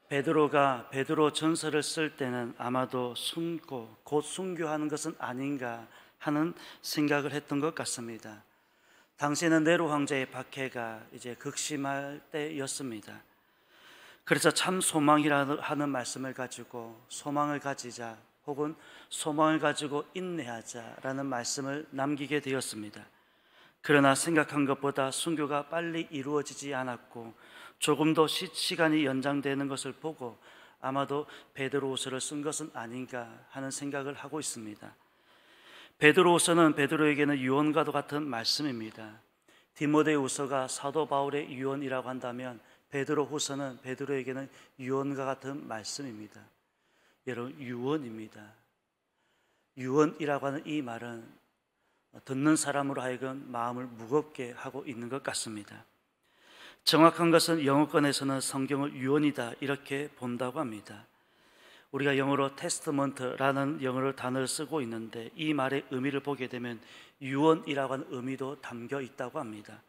베드로가 베드로 전서를 쓸 때는 아마도 숨고 곧 순교하는 것은 아닌가 하는 생각을 했던 것 같습니다. 당시에는 네로 황제의 박해가 이제 극심할 때였습니다. 그래서 참 소망이라는 하는 말씀을 가지고 소망을 가지자, 혹은 소망을 가지고 인내하자라는 말씀을 남기게 되었습니다. 그러나 생각한 것보다 순교가 빨리 이루어지지 않았고 조금 더 시간이 연장되는 것을 보고 아마도 베드로후서를 쓴 것은 아닌가 하는 생각을 하고 있습니다. 베드로후서는 베드로에게는 유언과도 같은 말씀입니다. 디모데후서가 사도 바울의 유언이라고 한다면 베드로후서는 베드로에게는 유언과 같은 말씀입니다. 여러분, 유언입니다. 유언이라고 하는 이 말은 듣는 사람으로 하여금 마음을 무겁게 하고 있는 것 같습니다. 정확한 것은 영어권에서는 성경을 유언이다 이렇게 본다고 합니다. 우리가 영어로 테스트먼트라는 영어를 단어를 쓰고 있는데 이 말의 의미를 보게 되면 유언이라고 하는 의미도 담겨 있다고 합니다.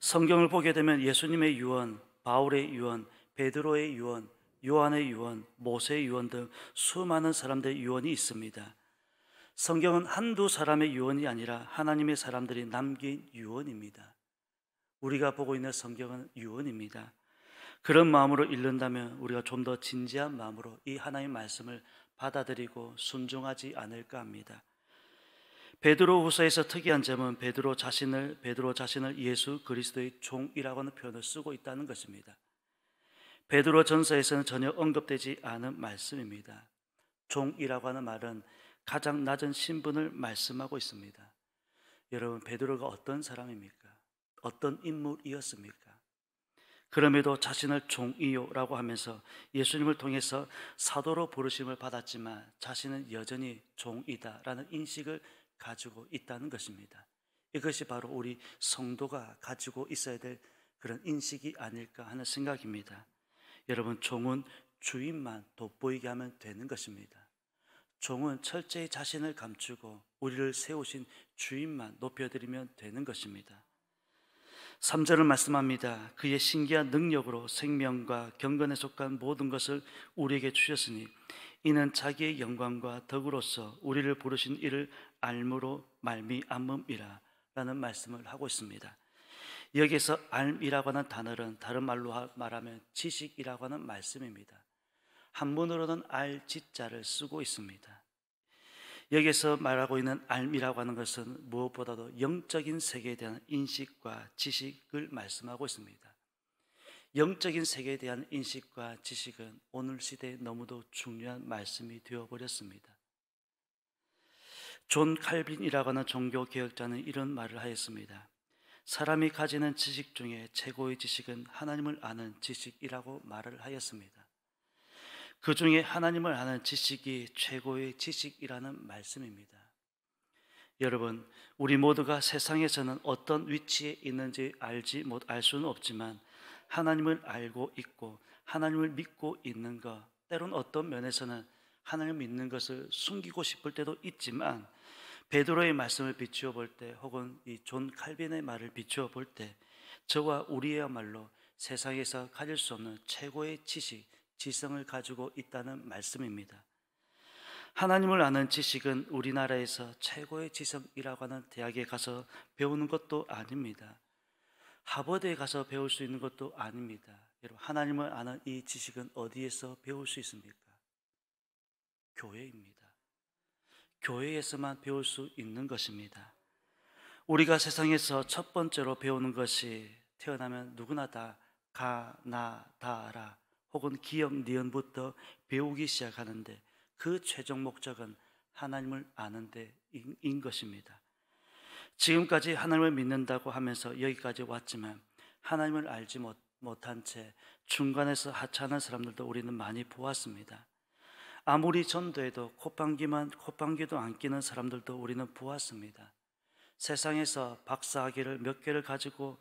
성경을 보게 되면 예수님의 유언, 바울의 유언, 베드로의 유언, 요한의 유언, 모세의 유언 등 수많은 사람들의 유언이 있습니다. 성경은 한두 사람의 유언이 아니라 하나님의 사람들이 남긴 유언입니다. 우리가 보고 있는 성경은 유언입니다. 그런 마음으로 읽는다면 우리가 좀 더 진지한 마음으로 이 하나님의 말씀을 받아들이고 순종하지 않을까 합니다. 베드로후서에서 특이한 점은 베드로 자신을 예수 그리스도의 종이라고 하는 표현을 쓰고 있다는 것입니다. 베드로 전서에서는 전혀 언급되지 않은 말씀입니다. 종이라고 하는 말은 가장 낮은 신분을 말씀하고 있습니다. 여러분, 베드로가 어떤 사람입니까? 어떤 인물이었습니까? 그럼에도 자신을 종이요라고 하면서 예수님을 통해서 사도로 부르심을 받았지만 자신은 여전히 종이다라는 인식을 가지고 있다는 것입니다. 이것이 바로 우리 성도가 가지고 있어야 될 그런 인식이 아닐까 하는 생각입니다. 여러분, 종은 주인만 돋보이게 하면 되는 것입니다. 종은 철저히 자신을 감추고 우리를 세우신 주인만 높여드리면 되는 것입니다. 3절을 말씀합니다. 그의 신기한 능력으로 생명과 경건에 속한 모든 것을 우리에게 주셨으니 이는 자기의 영광과 덕으로서 우리를 부르신 이를 알므로 말미암음이라 라는 말씀을 하고 있습니다. 여기서 알이라고 하는 단어는 다른 말로 말하면 지식이라고 하는 말씀입니다. 한문으로는 알지자를 쓰고 있습니다. 여기서 말하고 있는 알미라고 하는 것은 무엇보다도 영적인 세계에 대한 인식과 지식을 말씀하고 있습니다. 영적인 세계에 대한 인식과 지식은 오늘 시대에 너무도 중요한 말씀이 되어버렸습니다. 존 칼빈이라고 하는 종교개혁자는 이런 말을 하였습니다. 사람이 가지는 지식 중에 최고의 지식은 하나님을 아는 지식이라고 말을 하였습니다. 그 중에 하나님을 아는 지식이 최고의 지식이라는 말씀입니다. 여러분, 우리 모두가 세상에서는 어떤 위치에 있는지 알 수는 없지만 하나님을 알고 있고 하나님을 믿고 있는 것, 때론 어떤 면에서는 하나님을 믿는 것을 숨기고 싶을 때도 있지만 베드로의 말씀을 비추어 볼 때, 혹은 이 존 칼빈의 말을 비추어 볼 때 저와 우리야말로 세상에서 가질 수 없는 최고의 지식, 지성을 가지고 있다는 말씀입니다. 하나님을 아는 지식은 우리나라에서 최고의 지성이라고 하는 대학에 가서 배우는 것도 아닙니다. 하버드에 가서 배울 수 있는 것도 아닙니다. 여러분, 하나님을 아는 이 지식은 어디에서 배울 수 있습니까? 교회입니다. 교회에서만 배울 수 있는 것입니다. 우리가 세상에서 첫 번째로 배우는 것이 태어나면 누구나 다 가, 나, 다라 혹은 기역, 니은부터 배우기 시작하는데 그 최종 목적은 하나님을 아는 데인 것입니다. 지금까지 하나님을 믿는다고 하면서 여기까지 왔지만 하나님을 알지 못한 채 중간에서 하차하는 사람들도 우리는 많이 보았습니다. 아무리 전도해도 콧방귀도 안 끼는 사람들도 우리는 보았습니다. 세상에서 박사학위를 몇 개를 가지고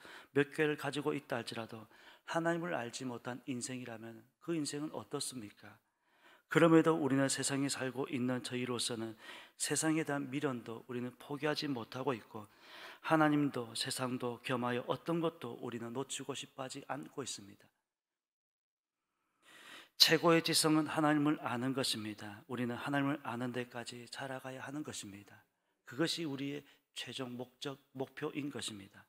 있다 할지라도 하나님을 알지 못한 인생이라면 그 인생은 어떻습니까? 그럼에도 우리는 세상에 살고 있는 저희로서는 세상에 대한 미련도 우리는 포기하지 못하고 있고, 하나님도 세상도 겸하여 어떤 것도 우리는 놓치고 싶어 하지 않고 있습니다. 최고의 지성은 하나님을 아는 것입니다. 우리는 하나님을 아는 데까지 자라가야 하는 것입니다. 그것이 우리의 최종 목적, 목표인 것입니다.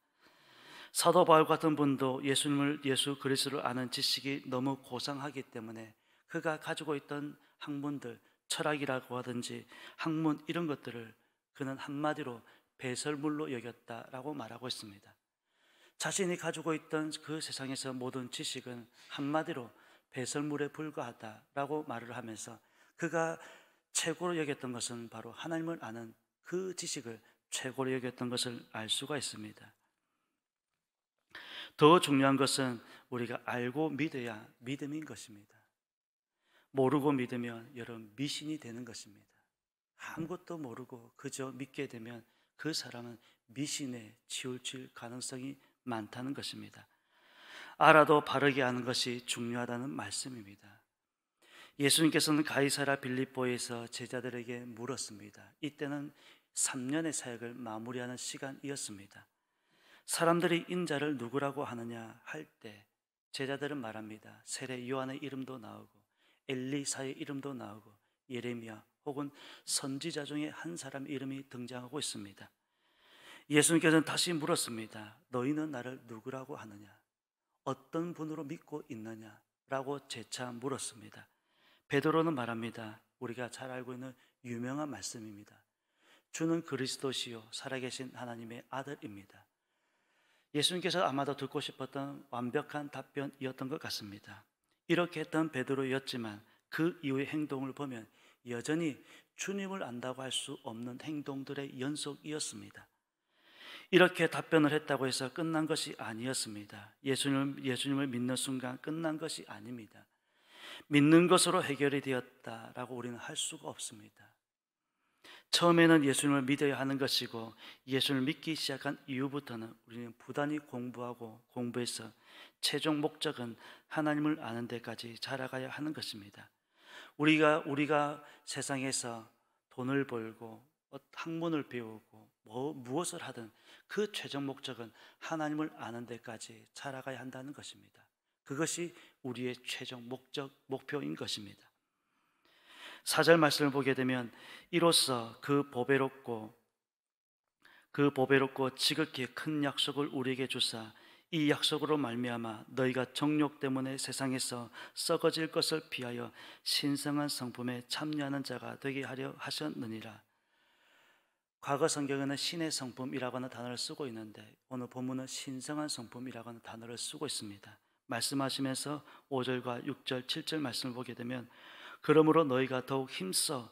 사도 바울 같은 분도 예수 그리스도를 아는 지식이 너무 고상하기 때문에 그가 가지고 있던 학문들, 철학이라고 하든지 학문 이런 것들을 그는 한마디로 배설물로 여겼다라고 말하고 있습니다. 자신이 가지고 있던 그 세상에서 모든 지식은 한마디로 배설물에 불과하다라고 말을 하면서 그가 최고로 여겼던 것은 바로 하나님을 아는 그 지식을 최고로 여겼던 것을 알 수가 있습니다. 더 중요한 것은 우리가 알고 믿어야 믿음인 것입니다. 모르고 믿으면 여러분 미신이 되는 것입니다. 아무것도 모르고 그저 믿게 되면 그 사람은 미신에 치우칠 가능성이 많다는 것입니다. 알아도 바르게 아는 것이 중요하다는 말씀입니다. 예수님께서는 가이사라 빌립보에서 제자들에게 물었습니다. 이때는 3년의 사역을 마무리하는 시간이었습니다. 사람들이 인자를 누구라고 하느냐 할 때 제자들은 말합니다. 세례 요한의 이름도 나오고 엘리사의 이름도 나오고 예레미야 혹은 선지자 중에 한 사람 이름이 등장하고 있습니다. 예수님께서는 다시 물었습니다. 너희는 나를 누구라고 하느냐? 어떤 분으로 믿고 있느냐? 라고 재차 물었습니다. 베드로는 말합니다. 우리가 잘 알고 있는 유명한 말씀입니다. 주는 그리스도시요 살아계신 하나님의 아들입니다. 예수님께서 아마도 듣고 싶었던 완벽한 답변이었던 것 같습니다. 이렇게 했던 베드로였지만 그 이후의 행동을 보면 여전히 주님을 안다고 할 수 없는 행동들의 연속이었습니다. 이렇게 답변을 했다고 해서 끝난 것이 아니었습니다. 예수님을 믿는 순간 끝난 것이 아닙니다. 믿는 것으로 해결이 되었다라고 우리는 할 수가 없습니다. 처음에는 예수님을 믿어야 하는 것이고 예수님을 믿기 시작한 이후부터는 우리는 부단히 공부해서 최종 목적은 하나님을 아는 데까지 자라가야 하는 것입니다. 우리가 세상에서 돈을 벌고 학문을 배우고 무엇을 하든 그 최종 목적은 하나님을 아는 데까지 자라가야 한다는 것입니다. 그것이 우리의 최종 목표인 것입니다. 4절 말씀을 보게 되면 이로써 그 보배롭고 지극히 큰 약속을 우리에게 주사 이 약속으로 말미암아 너희가 정욕 때문에 세상에서 썩어질 것을 피하여 신성한 성품에 참여하는 자가 되게 하려 하셨느니라. 과거 성경에는 신의 성품이라고 하는 단어를 쓰고 있는데 오늘 본문은 신성한 성품이라고 하는 단어를 쓰고 있습니다. 말씀하시면서 5절과 6절, 7절 말씀을 보게 되면 그러므로 너희가 더욱 힘써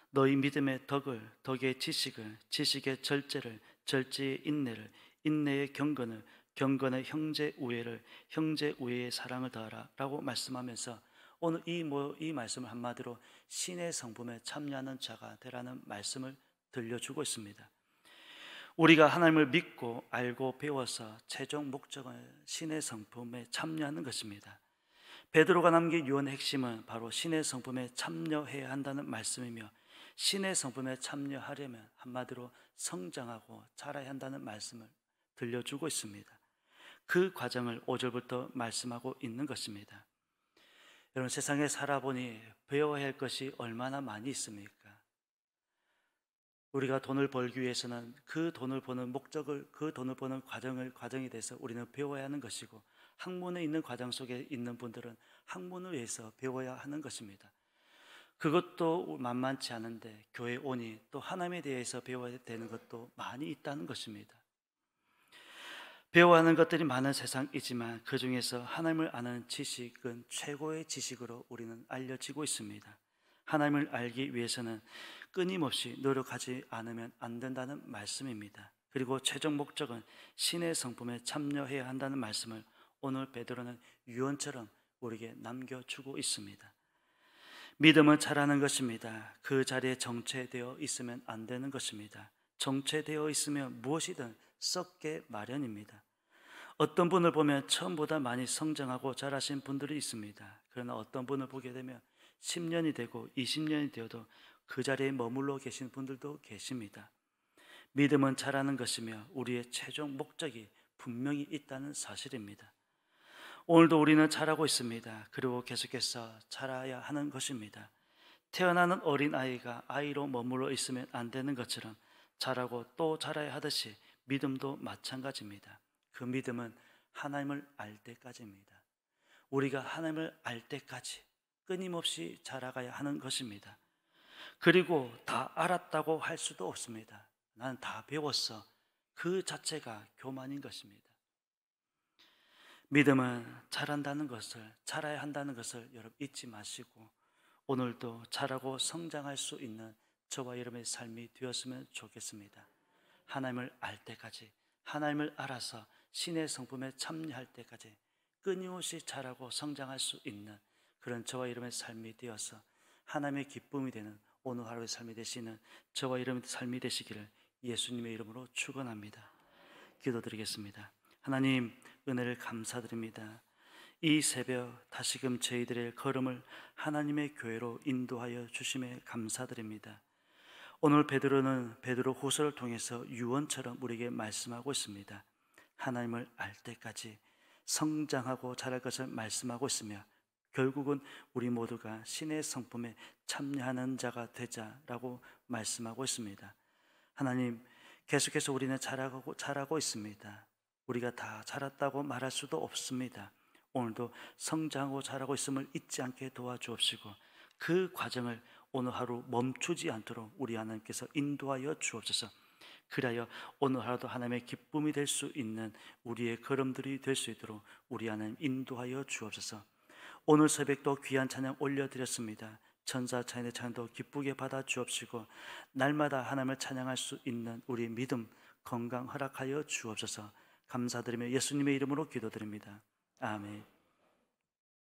너희 믿음의 덕을, 덕의 지식을, 지식의 절제를, 절제의 인내를, 인내의 경건을, 경건의 형제 우애를, 형제 우애의 사랑을 더하라 라고 말씀하면서 오늘 이 말씀을 한마디로 신의 성품에 참여하는 자가 되라는 말씀을 들려주고 있습니다. 우리가 하나님을 믿고 알고 배워서 최종 목적은 신의 성품에 참여하는 것입니다. 베드로가 남긴 유언의 핵심은 바로 신의 성품에 참여해야 한다는 말씀이며 신의 성품에 참여하려면 한마디로 성장하고 자라야 한다는 말씀을 들려주고 있습니다. 그 과정을 5절부터 말씀하고 있는 것입니다. 여러분 세상에 살아보니 배워야 할 것이 얼마나 많이 있습니까? 우리가 돈을 벌기 위해서는 그 돈을 버는 목적을, 그 돈을 버는 과정에 대해서 우리는 배워야 하는 것이고 학문에 있는 과정 속에 있는 분들은 학문을 위해서 배워야 하는 것입니다. 그것도 만만치 않은데 교회 오니 또 하나님에 대해서 배워야 되는 것도 많이 있다는 것입니다. 배워야 하는 것들이 많은 세상이지만 그 중에서 하나님을 아는 지식은 최고의 지식으로 우리는 알려지고 있습니다. 하나님을 알기 위해서는 끊임없이 노력하지 않으면 안 된다는 말씀입니다. 그리고 최종 목적은 신의 성품에 참여해야 한다는 말씀을 오늘 베드로는 유언처럼 우리에게 남겨주고 있습니다. 믿음은 자라는 것입니다. 그 자리에 정체되어 있으면 안 되는 것입니다. 정체되어 있으면 무엇이든 썩게 마련입니다. 어떤 분을 보면 처음보다 많이 성장하고 자라신 분들이 있습니다. 그러나 어떤 분을 보게 되면 10년이 되고 20년이 되어도 그 자리에 머물러 계신 분들도 계십니다. 믿음은 자라는 것이며 우리의 최종 목적이 분명히 있다는 사실입니다. 오늘도 우리는 자라고 있습니다. 그리고 계속해서 자라야 하는 것입니다. 태어나는 어린아이가 아이로 머물러 있으면 안 되는 것처럼 자라고 또 자라야 하듯이 믿음도 마찬가지입니다. 그 믿음은 하나님을 알 때까지입니다. 우리가 하나님을 알 때까지 끊임없이 자라가야 하는 것입니다. 그리고 다 알았다고 할 수도 없습니다. 나는 다 배웠어. 그 자체가 교만인 것입니다. 믿음은 자란다는 것을, 자라야 한다는 것을 여러분 잊지 마시고 오늘도 자라고 성장할 수 있는 저와 여러분의 삶이 되었으면 좋겠습니다. 하나님을 알 때까지, 하나님을 알아서 신의 성품에 참여할 때까지 끊임없이 자라고 성장할 수 있는 그런 저와 여러분의 삶이 되어서 하나님의 기쁨이 되는 오늘 하루의 삶이 되시는 저와 여러분의 삶이 되시기를 예수님의 이름으로 축원합니다. 기도드리겠습니다. 하나님, 은혜를 감사드립니다. 이 새벽 다시금 저희들의 걸음을 하나님의 교회로 인도하여 주심에 감사드립니다. 오늘 베드로는 베드로 후서를 통해서 유언처럼 우리에게 말씀하고 있습니다. 하나님을 알 때까지 성장하고 자랄 것을 말씀하고 있으며 결국은 우리 모두가 신의 성품에 참여하는 자가 되자라고 말씀하고 있습니다. 하나님, 계속해서 우리는 자라고 있습니다. 우리가 다 자랐다고 말할 수도 없습니다. 오늘도 성장하고 자라고 있음을 잊지 않게 도와주옵시고 그 과정을 오늘 하루 멈추지 않도록 우리 하나님께서 인도하여 주옵소서. 그리하여 오늘 하루도 하나님의 기쁨이 될 수 있는 우리의 걸음들이 될 수 있도록 우리 하나님 인도하여 주옵소서. 오늘 새벽도 귀한 찬양 올려드렸습니다. 천사 찬양의 찬양도 기쁘게 받아 주옵시고 날마다 하나님을 찬양할 수 있는 우리 믿음 건강 허락하여 주옵소서. 감사드리며 예수님의 이름으로 기도드립니다. 아멘.